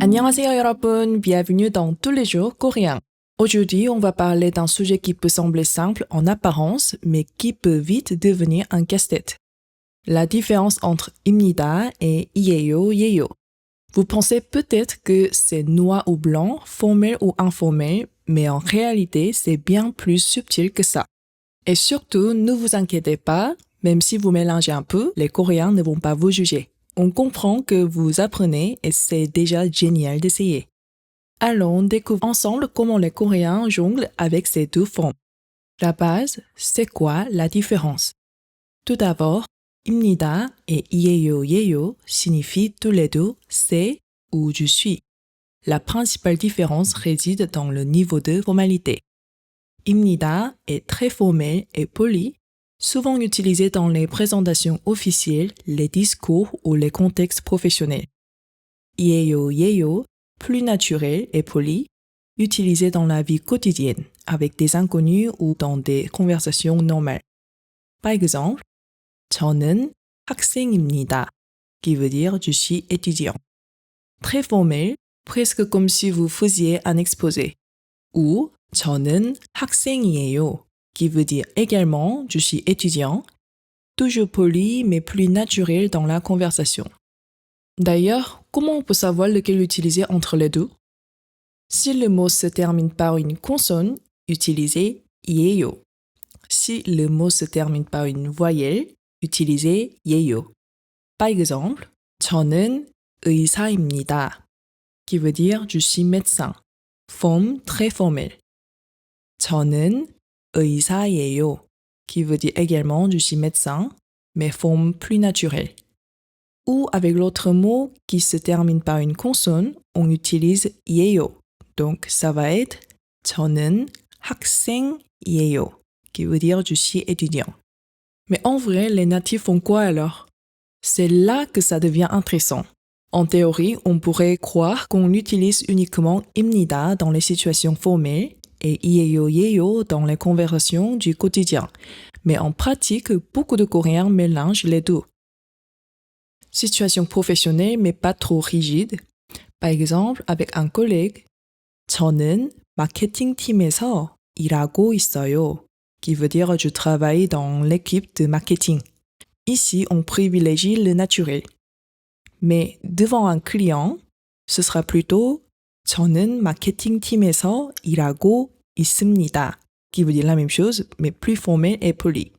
안녕하세요 여러분, bienvenue dans tous les jours coréens. Aujourd'hui, on va parler d'un sujet qui peut sembler simple en apparence, mais qui peut vite devenir un casse-tête. La différence entre 입니다 et 이에요, 예요. Vous pensez peut-être que c'est noir ou blanc, formel ou informel, mais en réalité, c'est bien plus subtil que ça. Et surtout, ne vous inquiétez pas, même si vous mélangez un peu, les Coréens ne vont pas vous juger. On comprend que vous apprenez et c'est déjà génial d'essayer. Allons découvrir ensemble comment les Coréens jonglent avec ces deux formes. La base, c'est quoi la différence? Tout d'abord, 입니다 et 이에요, 예요 signifient tous les deux c'est ou je suis. La principale différence réside dans le niveau de formalité. 입니다 est très formel et poli, souvent utilisé dans les présentations officielles, les discours ou les contextes professionnels. 이에요, 예요, plus naturel et poli, utilisé dans la vie quotidienne, avec des inconnus ou dans des conversations normales. Par exemple, 저는 학생입니다, qui veut dire je suis étudiant. Très formel, presque comme si vous faisiez un exposé. Ou 저는 학생이에요, qui veut dire également je suis étudiant, toujours poli mais plus naturel dans la conversation. D'ailleurs, comment on peut savoir lequel utiliser entre les deux? Si le mot se termine par une consonne, utilisez 이에요. Si le mot se termine par une voyelle, utilisez 예요. Par exemple, 저는 의사입니다, qui veut dire je suis médecin. Forme très formelle. 저는 의사예요, qui veut dire également je suis médecin, mais forme plus naturelle. Ou avec l'autre mot qui se termine par une consonne, on utilise 예요. Donc ça va être 저는 학생이에요, qui veut dire je suis étudiant. Mais en vrai, les natifs font quoi alors? C'est là que ça devient intéressant. En théorie, on pourrait croire qu'on utilise uniquement 입니다 dans les situations formelles et 이에요, 예요 dans les conversations du quotidien. Mais en pratique, beaucoup de Coréens mélangent les deux. Situation professionnelle mais pas trop rigide. Par exemple, avec un collègue, 저는 마케팅팀에서 일하고 있어요, qui veut dire je travaille dans l'équipe de marketing. Ici, on privilégie le naturel. Mais devant un client, ce sera plutôt 저는 마케팅팀에서 일하고 있습니다, qui veut dire la même chose, mais plus formel et poli.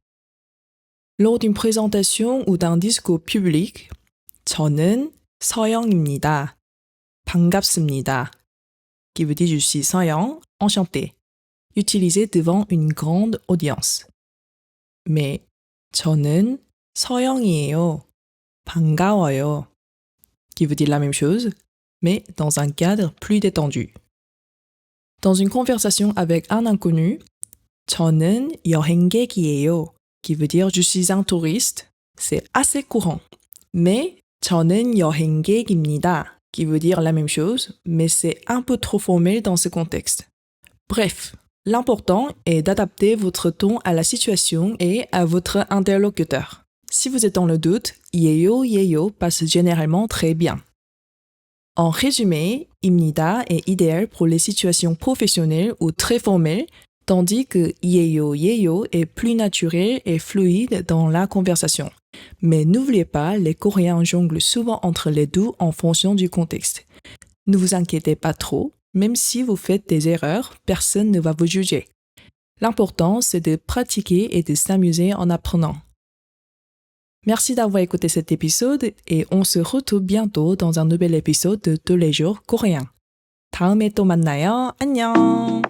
Lors d'une présentation ou d'un discours public, 저는 서영입니다, 반갑습니다, qui veut dire je suis 서영, enchanté, utilisé devant une grande audience. Mais 저는 서영이에요, 반가워요, qui veut dire la même chose, mais dans un cadre plus détendu. Dans une conversation avec un inconnu, 저는 여행객이에요, qui veut dire je suis un touriste, c'est assez courant. Mais 저는 여행객입니다, qui veut dire la même chose, mais c'est un peu trop formel dans ce contexte. Bref, l'important est d'adapter votre ton à la situation et à votre interlocuteur. Si vous êtes dans le doute, 이에요, 예요 passe généralement très bien. En résumé, 입니다 est idéal pour les situations professionnelles ou très formelles, tandis que 이에요, 예요 est plus naturel et fluide dans la conversation. Mais n'oubliez pas, les Coréens jonglent souvent entre les deux en fonction du contexte. Ne vous inquiétez pas trop, même si vous faites des erreurs, personne ne va vous juger. L'important, c'est de pratiquer et de s'amuser en apprenant. Merci d'avoir écouté cet épisode et on se retrouve bientôt dans un nouvel épisode de Tous les jours coréens. 다음에 또 만나요. 안녕!